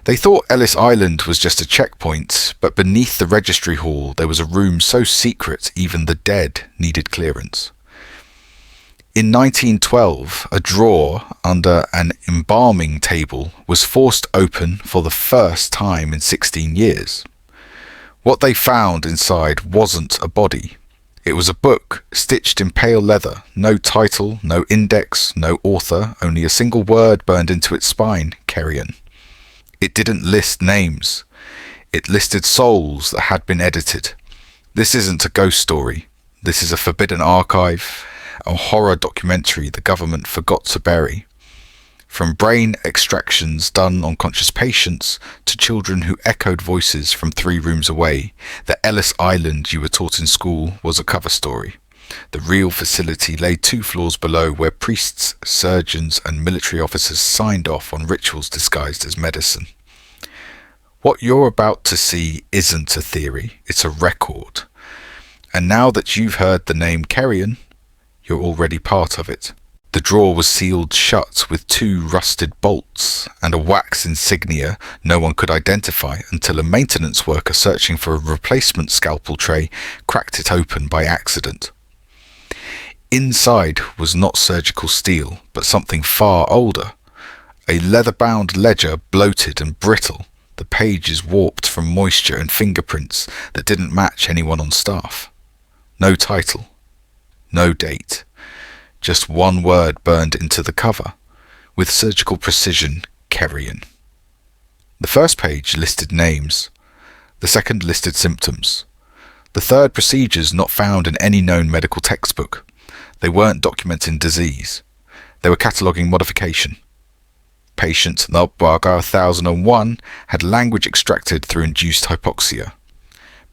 They thought Ellis Island was just a checkpoint, but beneath the registry hall there was a room so secret even the dead needed clearance. In 1912, a drawer under an embalming table was forced open for the first time in 16 years. What they found inside wasn't a body. It was a book stitched in pale leather, no title, no index, no author, only a single word burned into its spine, Carrion. It didn't list names. It listed souls that had been edited. This isn't a ghost story. This is a forbidden archive, a horror documentary the government forgot to bury. From brain extractions done on conscious patients to children who echoed voices from 3 rooms away, the Ellis Island you were taught in school was a cover story. The real facility lay 2 floors below, where priests, surgeons and military officers signed off on rituals disguised as medicine. What you're about to see isn't a theory, it's a record. And now that you've heard the name Carrion, you're already part of it. The drawer was sealed shut with 2 rusted bolts and a wax insignia no one could identify until a maintenance worker searching for a replacement scalpel tray cracked it open by accident. Inside was not surgical steel, but something far older. A leather-bound ledger, bloated and brittle, the pages warped from moisture and fingerprints that didn't match anyone on staff. No title. No date. Just 1 word burned into the cover. With surgical precision, Carrion. The first page listed names. The second listed symptoms. The third procedures not found in any known medical textbook. They weren't documenting disease. They were cataloguing modification. Patient Macabre 1001 had language extracted through induced hypoxia.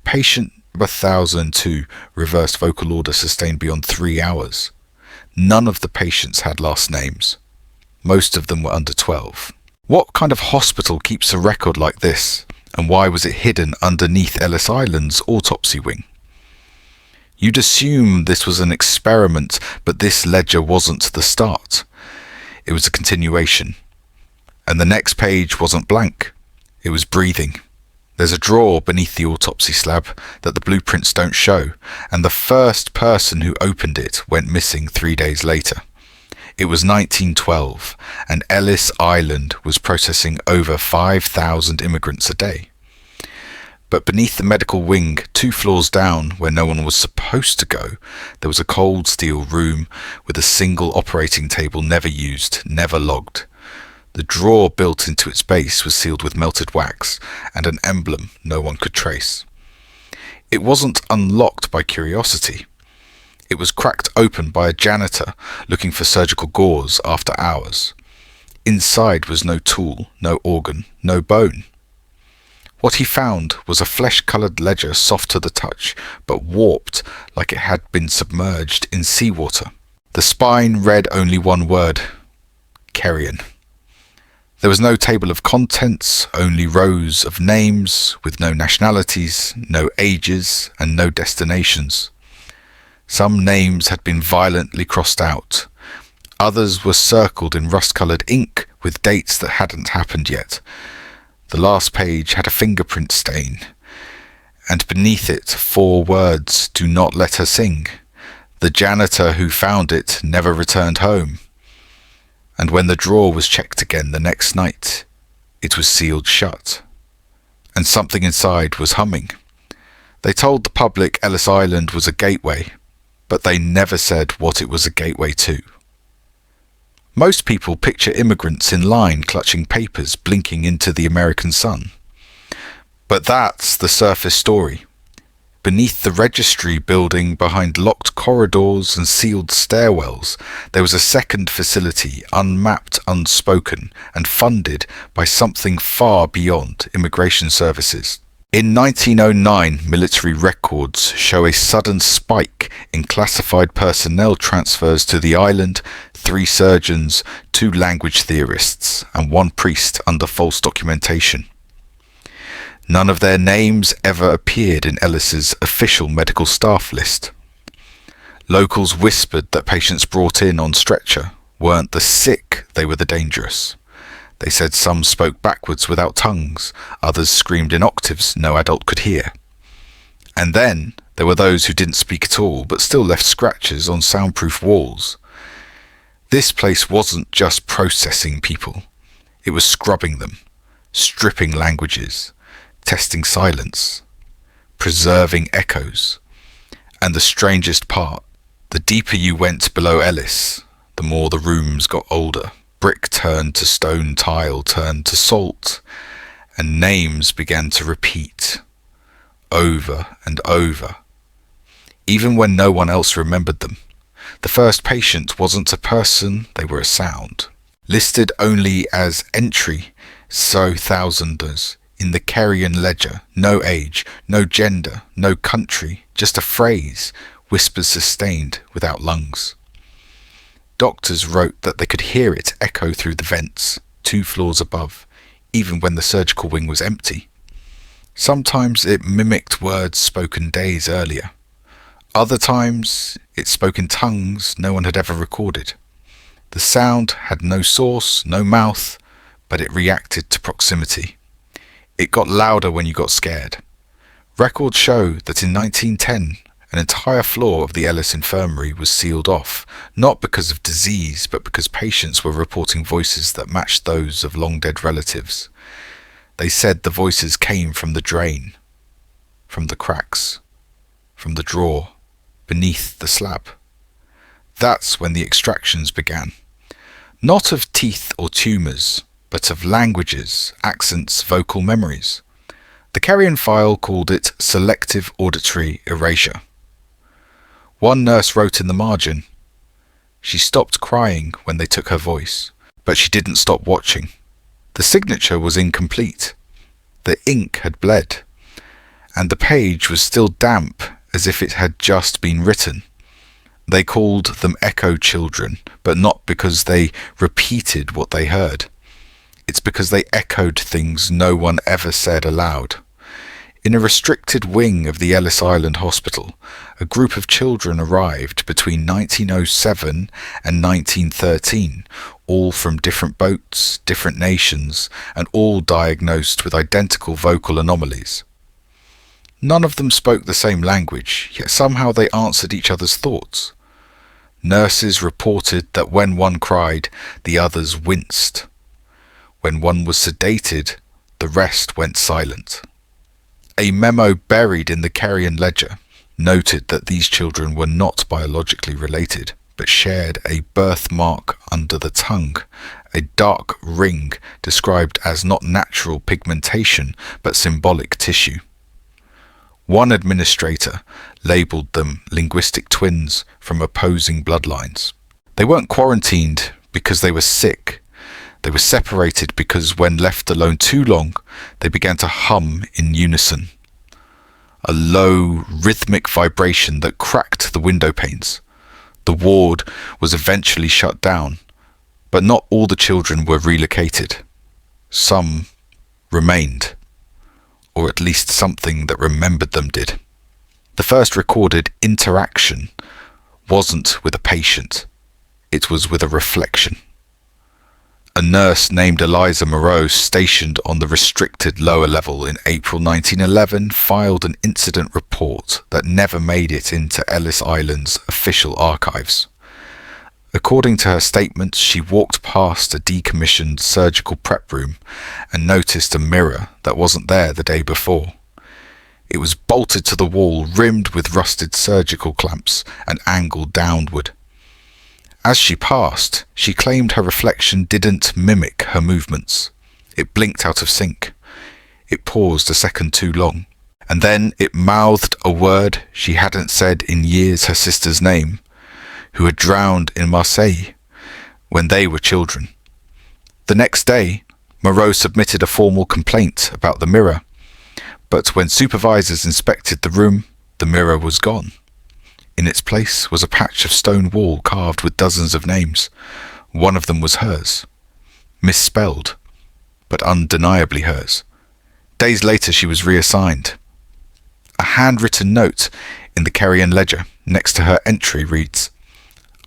Patient 1002 reversed vocal order sustained beyond 3 hours. None of the patients had last names. Most of them were under 12. What kind of hospital keeps a record like this, and why was it hidden underneath Ellis Island's autopsy wing? You'd assume this was an experiment, but this ledger wasn't the start. It was a continuation. And the next page wasn't blank. It was breathing. There's a drawer beneath the autopsy slab that the blueprints don't show, and the first person who opened it went missing 3 days later. It was 1912, and Ellis Island was processing over 5,000 immigrants a day. But beneath the medical wing, 2 floors down, where no one was supposed to go, there was a cold steel room with a single operating table never used, never logged. The drawer built into its base was sealed with melted wax and an emblem no one could trace. It wasn't unlocked by curiosity. It was cracked open by a janitor looking for surgical gauze after hours. Inside was no tool, no organ, no bone. What he found was a flesh-coloured ledger soft to the touch, but warped like it had been submerged in seawater. The spine read only 1 word: Carrion. There was no table of contents, only rows of names with no nationalities, no ages, and no destinations. Some names had been violently crossed out. Others were circled in rust-coloured ink with dates that hadn't happened yet. The last page had a fingerprint stain, and beneath it 4 words: "Do not let her sing." The janitor who found it never returned home. And when the drawer was checked again the next night, it was sealed shut. And something inside was humming. They told the public Ellis Island was a gateway, but they never said what it was a gateway to. Most people picture immigrants in line clutching papers blinking into the American sun. But that's the surface story. Beneath the registry building, behind locked corridors and sealed stairwells, there was a second facility, unmapped, unspoken, and funded by something far beyond immigration services. In 1909, military records show a sudden spike in classified personnel transfers to the island: 3 surgeons, 2 language theorists, and 1 priest under false documentation. None of their names ever appeared in Ellis's official medical staff list. Locals whispered that patients brought in on stretcher weren't the sick, they were the dangerous. They said some spoke backwards without tongues, others screamed in octaves no adult could hear. And then there were those who didn't speak at all, but still left scratches on soundproof walls. This place wasn't just processing people. It was scrubbing them, stripping languages, testing silence, preserving echoes. And the strangest part, the deeper you went below Ellis, the more the rooms got older. Brick turned to stone, tile turned to salt, and names began to repeat, over and over, even when no one else remembered them. The first patient wasn't a person, they were a sound. Listed only as entry, so thousanders, in the Carrion ledger, no age, no gender, no country, just a phrase, whispers sustained without lungs. Doctors wrote that they could hear it echo through the vents, 2 floors above, even when the surgical wing was empty. Sometimes it mimicked words spoken days earlier. Other times it spoke in tongues no one had ever recorded. The sound had no source, no mouth, but it reacted to proximity. It got louder when you got scared. Records show that in 1910, an entire floor of the Ellis Infirmary was sealed off, not because of disease, but because patients were reporting voices that matched those of long-dead relatives. They said the voices came from the drain, from the cracks, from the drawer, beneath the slab. That's when the extractions began. Not of teeth or tumours, but of languages, accents, vocal memories. The Carrion file called it selective auditory erasure. One nurse wrote in the margin, she stopped crying when they took her voice, but she didn't stop watching. The signature was incomplete. The ink had bled, and the page was still damp as if it had just been written. They called them echo children, but not because they repeated what they heard. It's because they echoed things no one ever said aloud. In a restricted wing of the Ellis Island Hospital, a group of children arrived between 1907 and 1913, all from different boats, different nations, and all diagnosed with identical vocal anomalies. None of them spoke the same language, yet somehow they answered each other's thoughts. Nurses reported that when one cried, the others winced. When one was sedated, the rest went silent. A memo buried in the Carrion ledger noted that these children were not biologically related, but shared a birthmark under the tongue, a dark ring described as not natural pigmentation, but symbolic tissue. One administrator labelled them linguistic twins from opposing bloodlines. They weren't quarantined because they were sick. They were separated because when left alone too long, they began to hum in unison. A low, rhythmic vibration that cracked the window panes. The ward was eventually shut down, but not all the children were relocated. Some remained, or at least something that remembered them did. The first recorded interaction wasn't with a patient, it was with a reflection. A nurse named Eliza Moreau, stationed on the restricted lower level in April 1911, filed an incident report that never made it into Ellis Island's official archives. According to her statements, she walked past a decommissioned surgical prep room and noticed a mirror that wasn't there the day before. It was bolted to the wall, rimmed with rusted surgical clamps and angled downward. As she passed, she claimed her reflection didn't mimic her movements. It blinked out of sync. It paused a second too long. And then it mouthed a word she hadn't said in years, her sister's name, who had drowned in Marseille when they were children. The next day, Moreau submitted a formal complaint about the mirror. But when supervisors inspected the room, the mirror was gone. In its place was a patch of stone wall carved with dozens of names. One of them was hers. Misspelled, but undeniably hers. Days later she was reassigned. A handwritten note in the Carrion ledger next to her entry reads,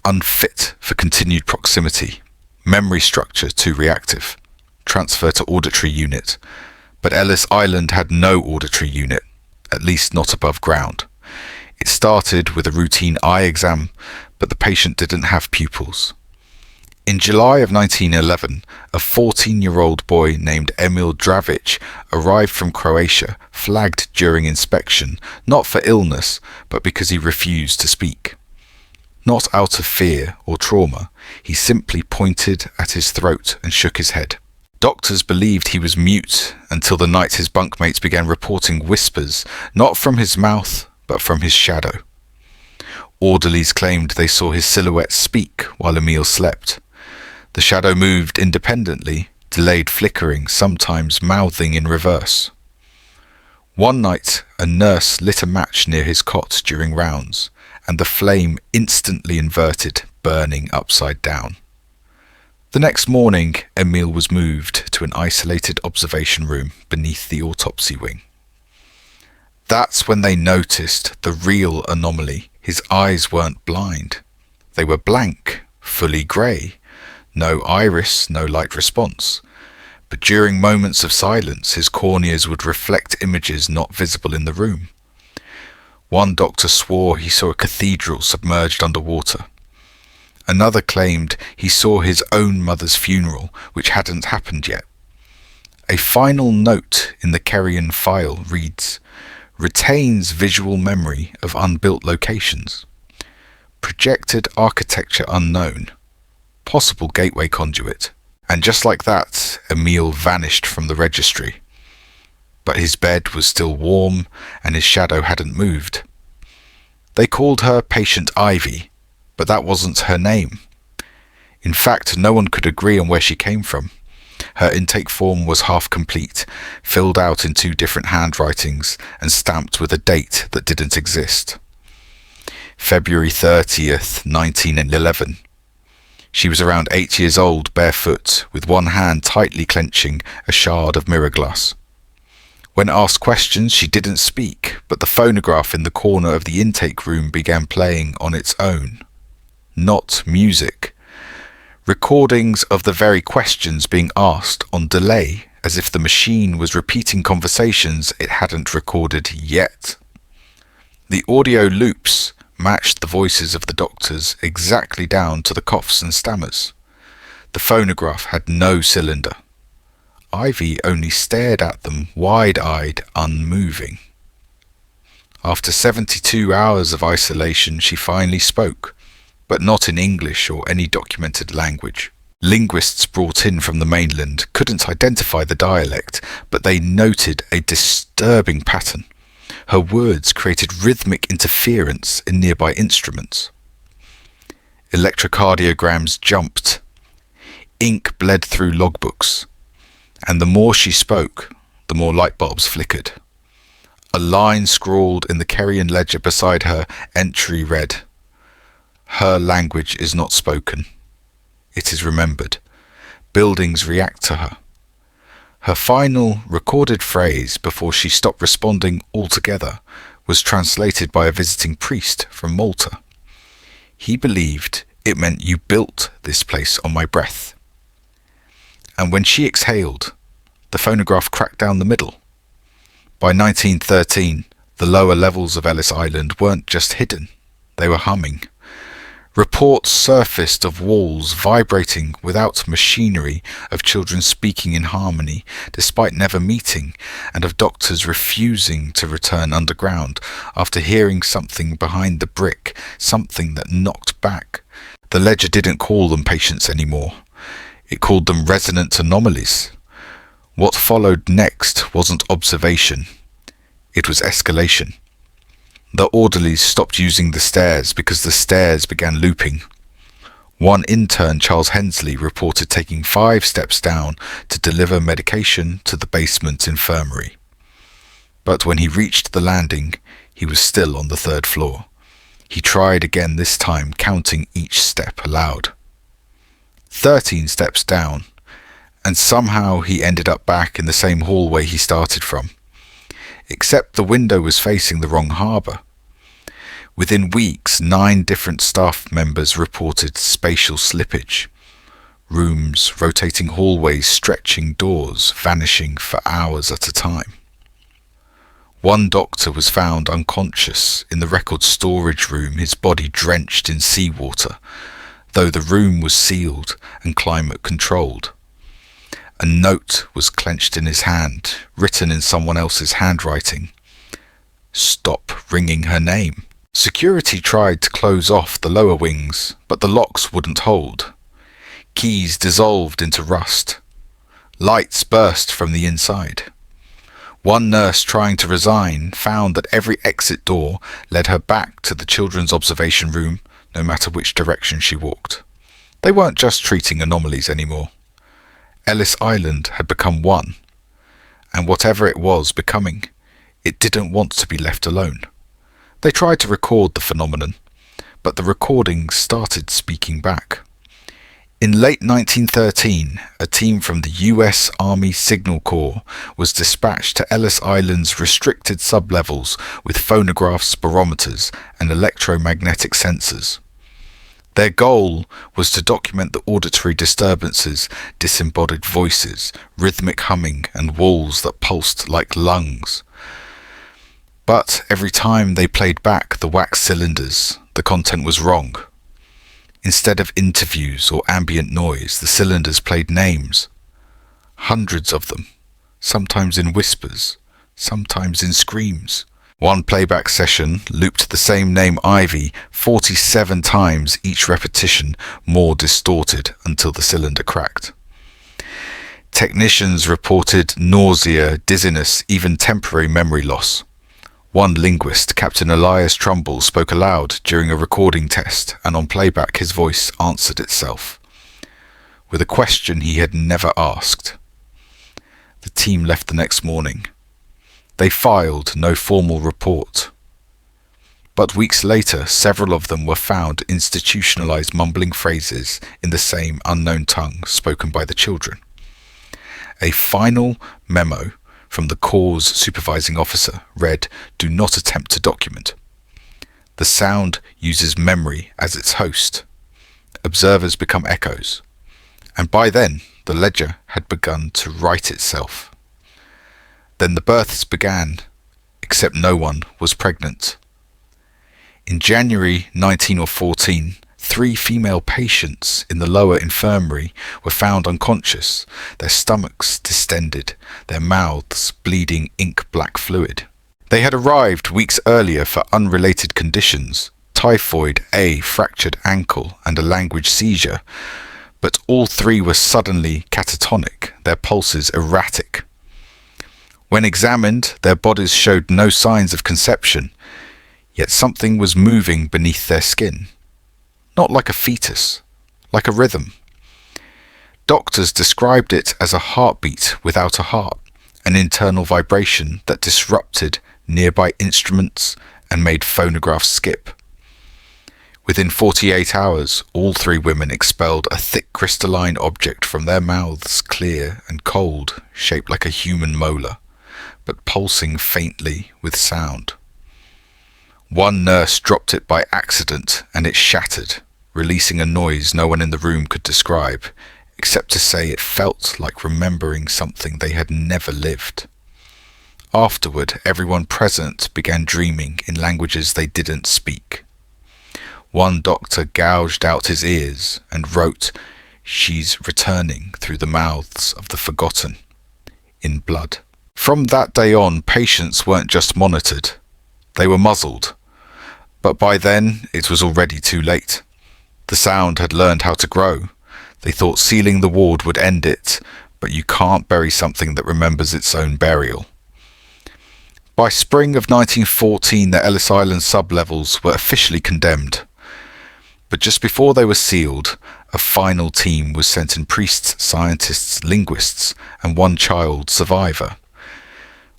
"Unfit for continued proximity. Memory structure too reactive. transfer to auditory unit, but Ellis Island had no auditory unit, at least not above ground. It started with a routine eye exam, but the patient didn't have pupils. In July of 1911, a 14-year-old boy named Emil Dravic arrived from Croatia, flagged during inspection, not for illness, but because he refused to speak. Not out of fear or trauma, he simply pointed at his throat and shook his head. Doctors believed he was mute until the night his bunkmates began reporting whispers, not from his mouth, but from his shadow. Orderlies claimed they saw his silhouette speak while Emil slept. The shadow moved independently, delayed flickering, sometimes mouthing in reverse. One night, a nurse lit a match near his cot during rounds, and the flame instantly inverted, burning upside down. The next morning, Emil was moved to an isolated observation room beneath the autopsy wing. That's when they noticed the real anomaly. His eyes weren't blind. They were blank, fully grey. No iris, no light response. But during moments of silence, his corneas would reflect images not visible in the room. One doctor swore he saw a cathedral submerged underwater. Another claimed he saw his own mother's funeral, which hadn't happened yet. A final note in the Carrion file reads, "Retains visual memory of unbuilt locations. Projected architecture unknown. Possible gateway conduit." And just like that, Emil vanished from the registry. But his bed was still warm and his shadow hadn't moved. They called her Patient Ivy, but that wasn't her name. In fact, no one could agree on where she came from. Her intake form was half complete, filled out in 2 different handwritings and stamped with a date that didn't exist. February 30th, 1911. She was around 8 years old, barefoot, with one hand tightly clenching a shard of mirror glass. When asked questions, she didn't speak, but the phonograph in the corner of the intake room began playing on its own. Not music. Recordings of the very questions being asked on delay, as if the machine was repeating conversations it hadn't recorded yet. The audio loops matched the voices of the doctors exactly down to the coughs and stammers. The phonograph had no cylinder. Ivy only stared at them, wide-eyed, unmoving. After 72 hours of isolation, she finally spoke, but not in English or any documented language. Linguists brought in from the mainland couldn't identify the dialect, but they noted a disturbing pattern. Her words created rhythmic interference in nearby instruments. Electrocardiograms jumped. Ink bled through logbooks. And the more she spoke, the more light bulbs flickered. A line scrawled in the Carrion ledger beside her entry read, "Her language is not spoken. It is remembered. Buildings react to her." Her final recorded phrase before she stopped responding altogether was translated by a visiting priest from Malta. He believed it meant "you built this place on my breath." And when she exhaled, the phonograph cracked down the middle. By 1913, the lower levels of Ellis Island weren't just hidden, they were humming. Reports surfaced of walls vibrating without machinery, of children speaking in harmony despite never meeting, and of doctors refusing to return underground after hearing something behind the brick, something that knocked back. The ledger didn't call them patients anymore. It called them resonant anomalies. What followed next wasn't observation. It was escalation. The orderlies stopped using the stairs because the stairs began looping. One intern, Charles Hensley, reported taking 5 steps down to deliver medication to the basement infirmary. But when he reached the landing, he was still on the 3rd floor. He tried again, this time counting each step aloud. 13 steps down, and somehow he ended up back in the same hallway he started from. Except the window was facing the wrong harbour. Within weeks, 9 different staff members reported spatial slippage. Rooms, rotating hallways, stretching doors, vanishing for hours at a time. One doctor was found unconscious in the record storage room, his body drenched in seawater, though the room was sealed and climate controlled. A note was clenched in his hand, written in someone else's handwriting. Stop ringing her name. Security tried to close off the lower wings, but the locks wouldn't hold. Keys dissolved into rust. Lights burst from the inside. One nurse trying to resign found that every exit door led her back to the children's observation room, no matter which direction she walked. They weren't just treating anomalies anymore. Ellis Island had become one, and whatever it was becoming, it didn't want to be left alone. They tried to record the phenomenon, but the recordings started speaking back. In late 1913, a team from the US Army Signal Corps was dispatched to Ellis Island's restricted sublevels with phonograph spirometers and electromagnetic sensors. Their goal was to document the auditory disturbances, disembodied voices, rhythmic humming, and walls that pulsed like lungs. But every time they played back the wax cylinders, the content was wrong. Instead of interviews or ambient noise, the cylinders played names. Hundreds of them, sometimes in whispers, sometimes in screams. One playback session looped the same name Ivy 47 times, each repetition more distorted until the cylinder cracked. Technicians reported nausea, dizziness, even temporary memory loss. One linguist, Captain Elias Trumbull, spoke aloud during a recording test, and on playback his voice answered itself, with a question he had never asked. The team left the next morning. They filed no formal report. But weeks later, several of them were found institutionalized mumbling phrases in the same unknown tongue spoken by the children. A final memo from the Corps' supervising officer read, "Do not attempt to document. The sound uses memory as its host. Observers become echoes." And by then, the ledger had begun to write itself. Then the births began, except no one was pregnant. In January 1914, 3 female patients in the lower infirmary were found unconscious, their stomachs distended, their mouths bleeding ink-black fluid. They had arrived weeks earlier for unrelated conditions, typhoid, a fractured ankle, and a language seizure, but all 3 were suddenly catatonic, their pulses erratic. When examined, their bodies showed no signs of conception, yet something was moving beneath their skin. Not like a fetus, like a rhythm. Doctors described it as a heartbeat without a heart, an internal vibration that disrupted nearby instruments and made phonographs skip. Within 48 hours, all 3 women expelled a thick crystalline object from their mouths, clear and cold, shaped like a human molar, but pulsing faintly with sound. One nurse dropped it by accident and it shattered, releasing a noise no one in the room could describe, except to say it felt like remembering something they had never lived. Afterward, everyone present began dreaming in languages they didn't speak. One doctor gouged out his ears and wrote, "She's returning through the mouths of the forgotten," in blood. From that day on, patients weren't just monitored, they were muzzled. But by then, it was already too late. The sound had learned how to grow. They thought sealing the ward would end it, but you can't bury something that remembers its own burial. By spring of 1914, the Ellis Island sublevels were officially condemned. But just before they were sealed, a final team was sent in priests, scientists, linguists, and one child survivor.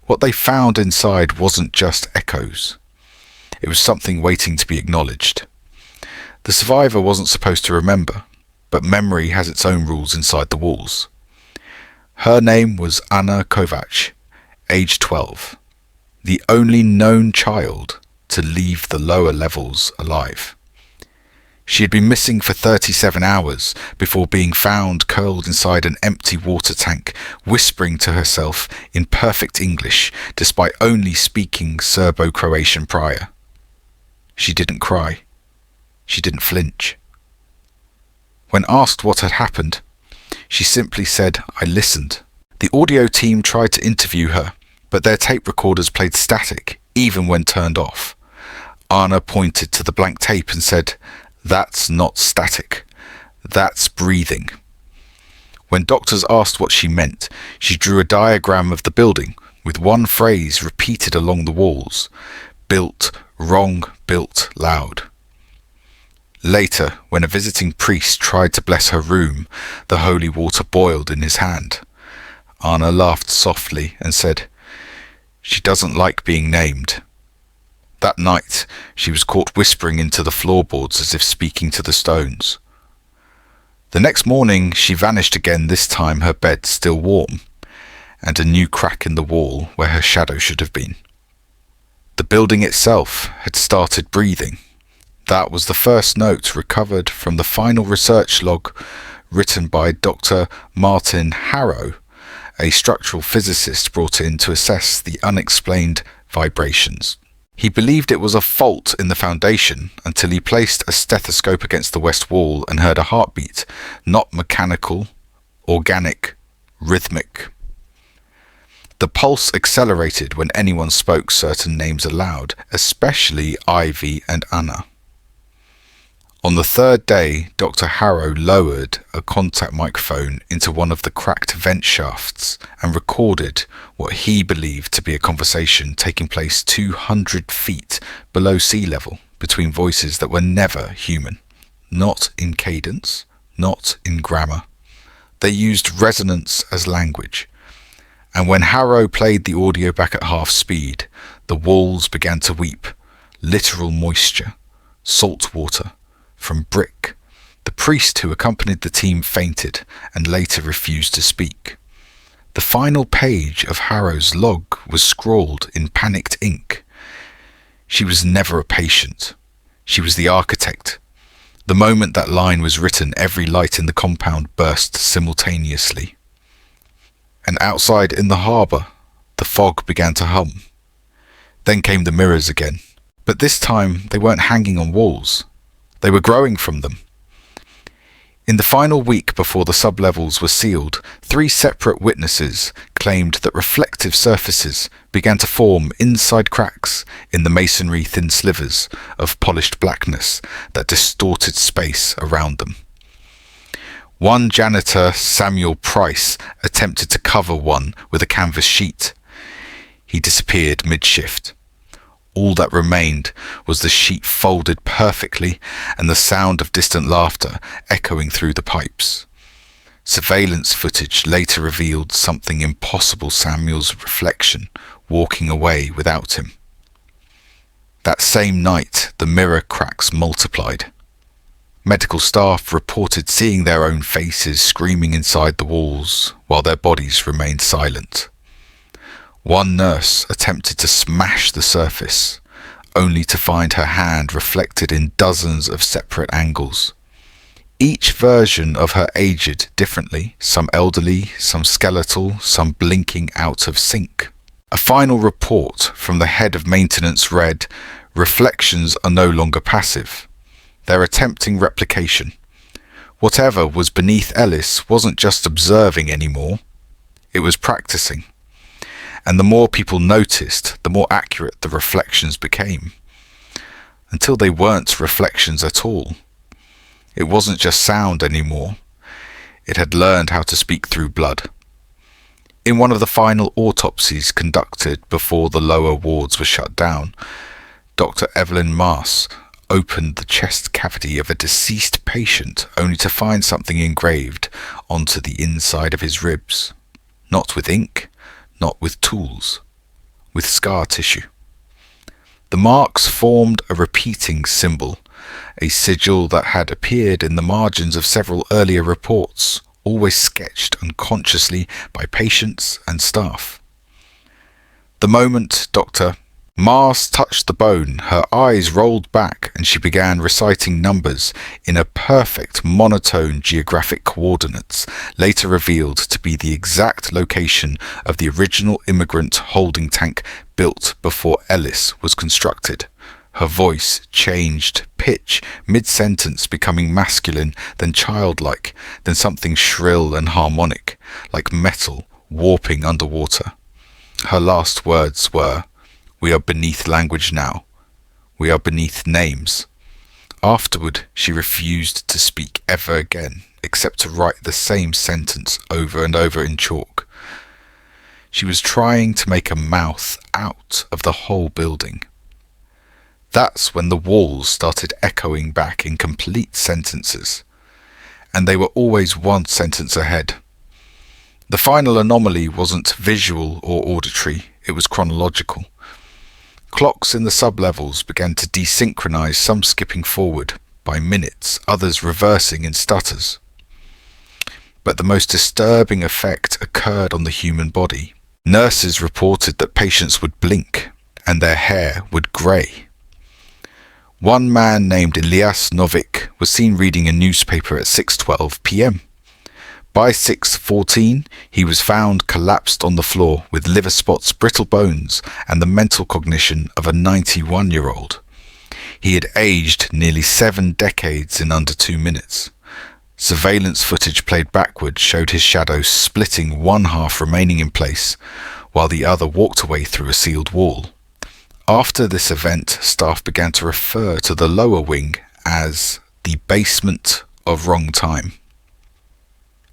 What they found inside wasn't just echoes. It was something waiting to be acknowledged. The survivor wasn't supposed to remember, but memory has its own rules inside the walls. Her name was Anna Kovac, age 12, the only known child to leave the lower levels alive. She had been missing for 37 hours before being found curled inside an empty water tank, whispering to herself in perfect English despite only speaking Serbo-Croatian prior. She didn't cry. She didn't flinch. When asked what had happened, she simply said, "I listened." The audio team tried to interview her, but their tape recorders played static, even when turned off. Anna pointed to the blank tape and said, "That's not static. That's breathing." When doctors asked what she meant, she drew a diagram of the building with one phrase repeated along the walls: "Built, wrong, built, loud." Later, when a visiting priest tried to bless her room, the holy water boiled in his hand. Anna laughed softly and said, "She doesn't like being named." That night, she was caught whispering into the floorboards as if speaking to the stones. The next morning, she vanished again, this time her bed still warm, and a new crack in the wall where her shadow should have been. The building itself had started breathing. That was the first note recovered from the final research log written by Dr. Martin Harrow, a structural physicist brought in to assess the unexplained vibrations. He believed it was a fault in the foundation until he placed a stethoscope against the west wall and heard a heartbeat, not mechanical, organic, rhythmic. The pulse accelerated when anyone spoke certain names aloud, especially Ivy and Anna. On the third day, Dr. Harrow lowered a contact microphone into one of the cracked vent shafts and recorded what he believed to be a conversation taking place 200 feet below sea level between voices that were never human. Not in cadence, not in grammar. They used resonance as language. And when Harrow played the audio back at half speed, the walls began to weep. Literal moisture, salt water, from brick. The priest who accompanied the team fainted and later refused to speak. The final page of Harrow's log was scrawled in panicked ink. She was never a patient. She was the architect. The moment that line was written, every light in the compound burst simultaneously. And outside in the harbour, the fog began to hum. Then came the mirrors again. But this time they weren't hanging on walls. They were growing from them. In the final week before the sublevels were sealed, 3 separate witnesses claimed that reflective surfaces began to form inside cracks in the masonry thin slivers of polished blackness that distorted space around them. One janitor, Samuel Price, attempted to cover one with a canvas sheet. He disappeared mid-shift. All that remained was the sheet folded perfectly and the sound of distant laughter echoing through the pipes. Surveillance footage later revealed something impossible: Samuel's reflection walking away without him. That same night, the mirror cracks multiplied. Medical staff reported seeing their own faces screaming inside the walls while their bodies remained silent. One nurse attempted to smash the surface, only to find her hand reflected in dozens of separate angles. Each version of her aged differently, some elderly, some skeletal, some blinking out of sync. A final report from the head of maintenance read, "Reflections are no longer passive. They're attempting replication. Whatever was beneath Ellis wasn't just observing anymore, it was practicing. And the more people noticed, the more accurate the reflections became. Until they weren't reflections at all. It wasn't just sound anymore. It had learned how to speak through blood." In one of the final autopsies conducted before the lower wards were shut down, Dr. Evelyn Maas opened the chest cavity of a deceased patient only to find something engraved onto the inside of his ribs. Not with ink, not with tools, with scar tissue. The marks formed a repeating symbol, a sigil that had appeared in the margins of several earlier reports, always sketched unconsciously by patients and staff. The moment Dr. Mars touched the bone, her eyes rolled back, and she began reciting numbers in a perfect monotone geographic coordinates, later revealed to be the exact location of the original immigrant holding tank built before Ellis was constructed. Her voice changed pitch mid-sentence, becoming masculine, then childlike, then something shrill and harmonic, like metal warping underwater. Her last words were, "We are beneath language now. We are beneath names." Afterward, she refused to speak ever again, except to write the same sentence over and over in chalk. She was trying to make a mouth out of the whole building. That's when the walls started echoing back in complete sentences, and they were always one sentence ahead. The final anomaly wasn't visual or auditory, it was chronological. Clocks in the sub-levels began to desynchronize, some skipping forward by minutes, others reversing in stutters. But the most disturbing effect occurred on the human body. Nurses reported that patients would blink and their hair would grey. One man named Elias Novik was seen reading a newspaper at 6:12 p.m. By 6:14, he was found collapsed on the floor with liver spots, brittle bones, and the mental cognition of a 91-year-old. He had aged nearly 7 decades in under 2 minutes. Surveillance footage played backward showed his shadow splitting one half remaining in place, while the other walked away through a sealed wall. After this event, staff began to refer to the lower wing as the basement of wrong time.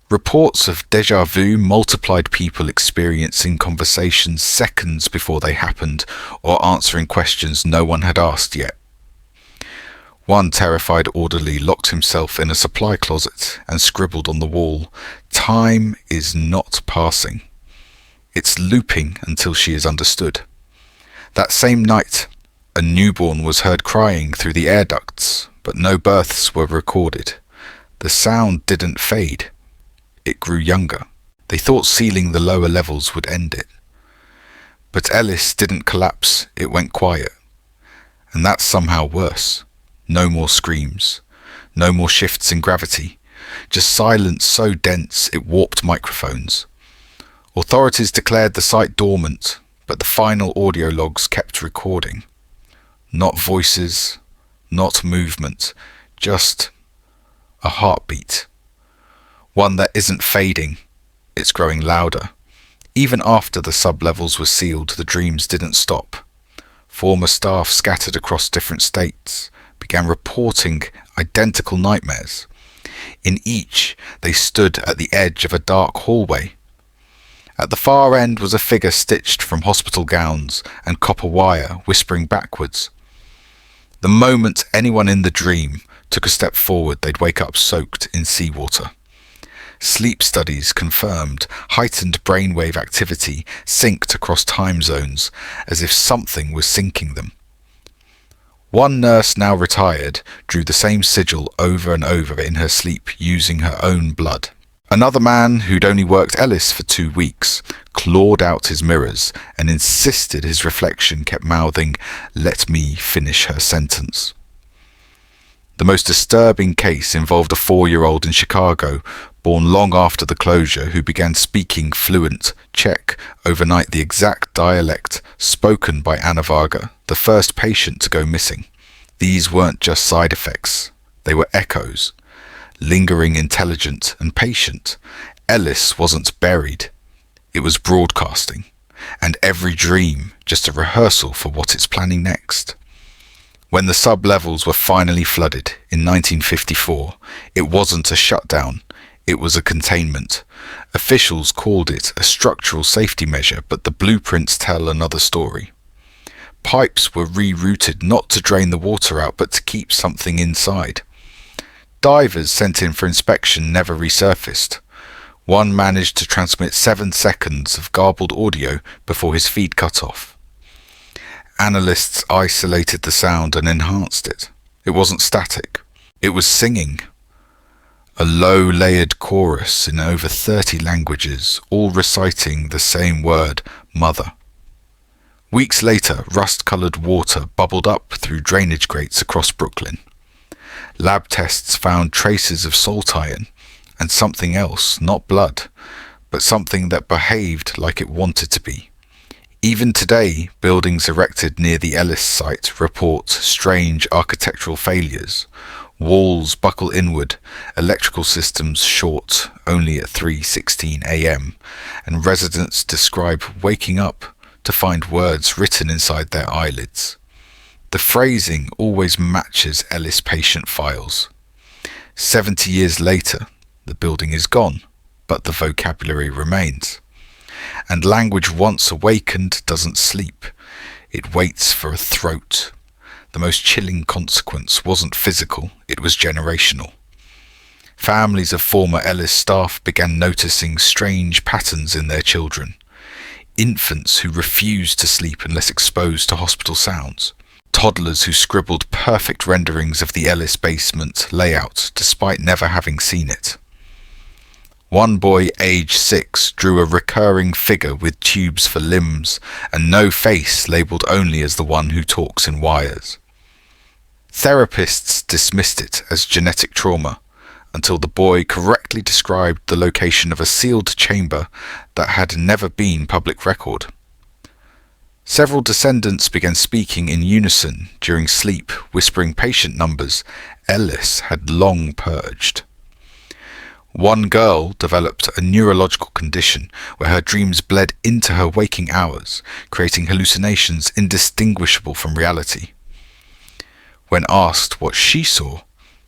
Reports of déjà vu multiplied, people experiencing conversations seconds before they happened or answering questions no one had asked yet. One terrified orderly locked himself in a supply closet and scribbled on the wall, "Time is not passing. It's looping until she is understood." That same night, a newborn was heard crying through the air ducts, but no births were recorded. The sound didn't fade. It grew younger. They thought sealing the lower levels would end it. But Ellis didn't collapse, it went quiet. And that's somehow worse. No more screams. No more shifts in gravity. Just silence so dense it warped microphones. Authorities declared the site dormant, but the final audio logs kept recording. Not voices, not movement, just a heartbeat. One that isn't fading, it's growing louder. Even after the sub-levels were sealed, the dreams didn't stop. Former staff scattered across different states began reporting identical nightmares. In each, they stood at the edge of a dark hallway. At the far end was a figure stitched from hospital gowns and copper wire, whispering backwards. The moment anyone in the dream took a step forward, they'd wake up soaked in seawater. Sleep studies confirmed heightened brainwave activity synced across time zones, as if something was syncing them. One nurse, now retired, drew the same sigil over and over in her sleep using her own blood. Another man, who'd only worked Ellis for 2 weeks, clawed out his mirrors and insisted his reflection kept mouthing, "Let me finish her sentence." The most disturbing case involved a 4-year-old in Chicago, born long after the closure, who began speaking fluent Czech overnight, the exact dialect spoken by Anna Varga, the first patient to go missing. These weren't just side effects, they were echoes. Lingering, intelligent and patient, Ellis wasn't buried, it was broadcasting, and every dream just a rehearsal for what it's planning next. When the sub-levels were finally flooded in 1954, it wasn't a shutdown, it was a containment. Officials called it a structural safety measure, but the blueprints tell another story. Pipes were rerouted not to drain the water out, but to keep something inside. Divers sent in for inspection never resurfaced. One managed to transmit 7 seconds of garbled audio before his feed cut off. Analysts isolated the sound and enhanced it. It wasn't static. It was singing. A low-layered chorus in over 30 languages, all reciting the same word, mother. Weeks later, rust-coloured water bubbled up through drainage grates across Brooklyn. Lab tests found traces of salt iron and something else, not blood, but something that behaved like it wanted to be. Even today, buildings erected near the Ellis site report strange architectural failures. Walls buckle inward, electrical systems short only at 3:16 a.m, and residents describe waking up to find words written inside their eyelids. The phrasing always matches Ellis patient files. 70 years later, the building is gone, but the vocabulary remains. And language once awakened doesn't sleep. It waits for a throat. The most chilling consequence wasn't physical, it was generational. Families of former Ellis staff began noticing strange patterns in their children. Infants who refused to sleep unless exposed to hospital sounds. Toddlers who scribbled perfect renderings of the Ellis basement layout despite never having seen it. One boy, aged 6, drew a recurring figure with tubes for limbs and no face, labelled only as the one who talks in wires. Therapists dismissed it as genetic trauma until the boy correctly described the location of a sealed chamber that had never been public record. Several descendants began speaking in unison during sleep, whispering patient numbers Ellis had long purged. One girl developed a neurological condition where her dreams bled into her waking hours, creating hallucinations indistinguishable from reality. When asked what she saw,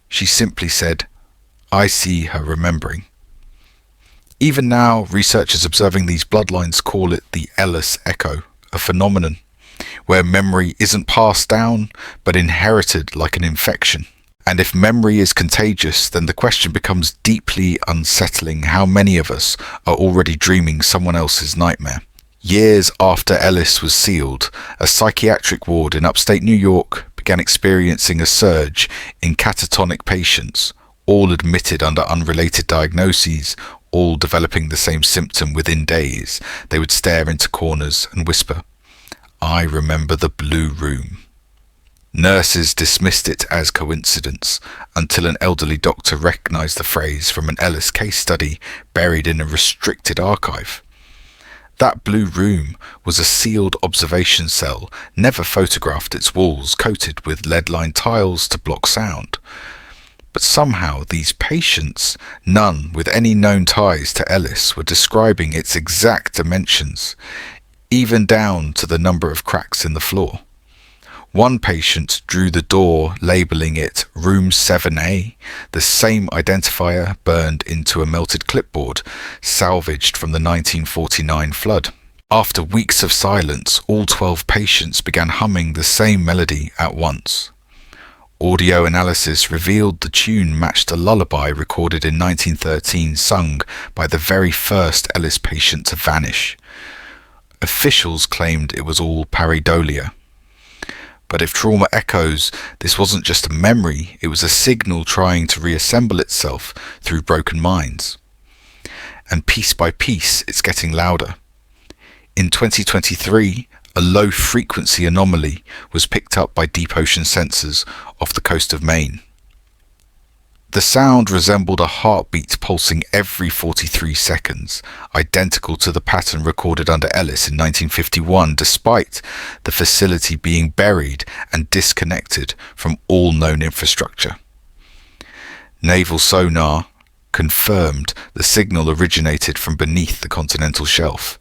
she simply said, "I see her remembering." Even now, researchers observing these bloodlines call it the Ellis echo, a phenomenon where memory isn't passed down but inherited like an infection. And if memory is contagious, then the question becomes deeply unsettling: how many of us are already dreaming someone else's nightmare? Years after Ellis was sealed, a psychiatric ward in upstate New York began experiencing a surge in catatonic patients, all admitted under unrelated diagnoses, all developing the same symptom within days. They would stare into corners and whisper, "I remember the blue room." Nurses dismissed it as coincidence until an elderly doctor recognized the phrase from an Ellis case study buried in a restricted archive. That blue room was a sealed observation cell, never photographed, its walls coated with lead-lined tiles to block sound. But somehow these patients, none with any known ties to Ellis, were describing its exact dimensions, even down to the number of cracks in the floor. One patient drew the door, labelling it Room 7A, the same identifier burned into a melted clipboard, salvaged from the 1949 flood. After weeks of silence, all 12 patients began humming the same melody at once. Audio analysis revealed the tune matched a lullaby recorded in 1913, sung by the very first Ellis patient to vanish. Officials claimed it was all pareidolia. But if trauma echoes, this wasn't just a memory, it was a signal trying to reassemble itself through broken minds. And piece by piece, it's getting louder. In 2023, a low-frequency anomaly was picked up by deep ocean sensors off the coast of Maine. The sound resembled a heartbeat pulsing every 43 seconds, identical to the pattern recorded under Ellis in 1951, despite the facility being buried and disconnected from all known infrastructure. Naval sonar confirmed the signal originated from beneath the continental shelf,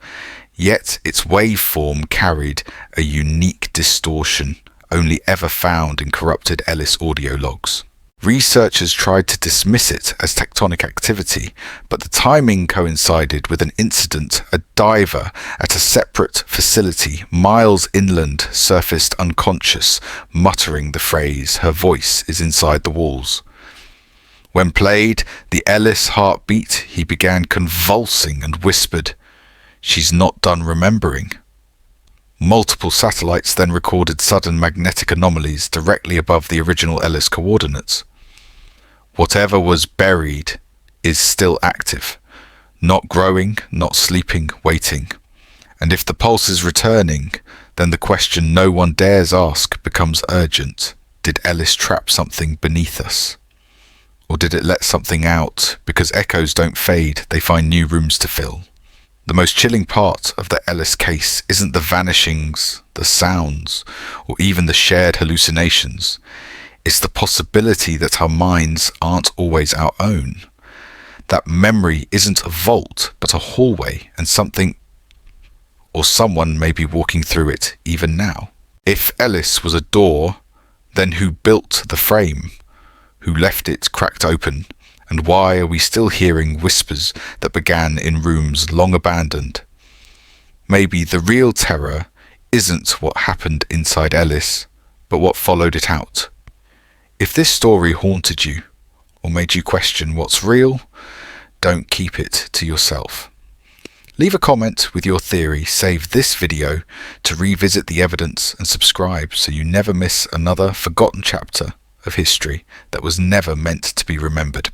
yet its waveform carried a unique distortion only ever found in corrupted Ellis audio logs. Researchers tried to dismiss it as tectonic activity, but the timing coincided with an incident. A diver at a separate facility miles inland surfaced unconscious, muttering the phrase, "Her voice is inside the walls." When played the Ellis heartbeat, he began convulsing and whispered, "She's not done remembering." Multiple satellites then recorded sudden magnetic anomalies directly above the original Ellis coordinates. Whatever was buried is still active, not growing, not sleeping, waiting. And if the pulse is returning, then the question no one dares ask becomes urgent. Did Ellis trap something beneath us? Or did it let something out? Because echoes don't fade, they find new rooms to fill. The most chilling part of the Ellis case isn't the vanishings, the sounds, or even the shared hallucinations. It's the possibility that our minds aren't always our own. That memory isn't a vault, but a hallway, and something or someone may be walking through it even now. If Ellis was a door, then who built the frame? Who left it cracked open? And why are we still hearing whispers that began in rooms long abandoned? Maybe the real terror isn't what happened inside Ellis, but what followed it out. If this story haunted you, or made you question what's real, don't keep it to yourself. Leave a comment with your theory, save this video to revisit the evidence, and subscribe so you never miss another forgotten chapter of history that was never meant to be remembered.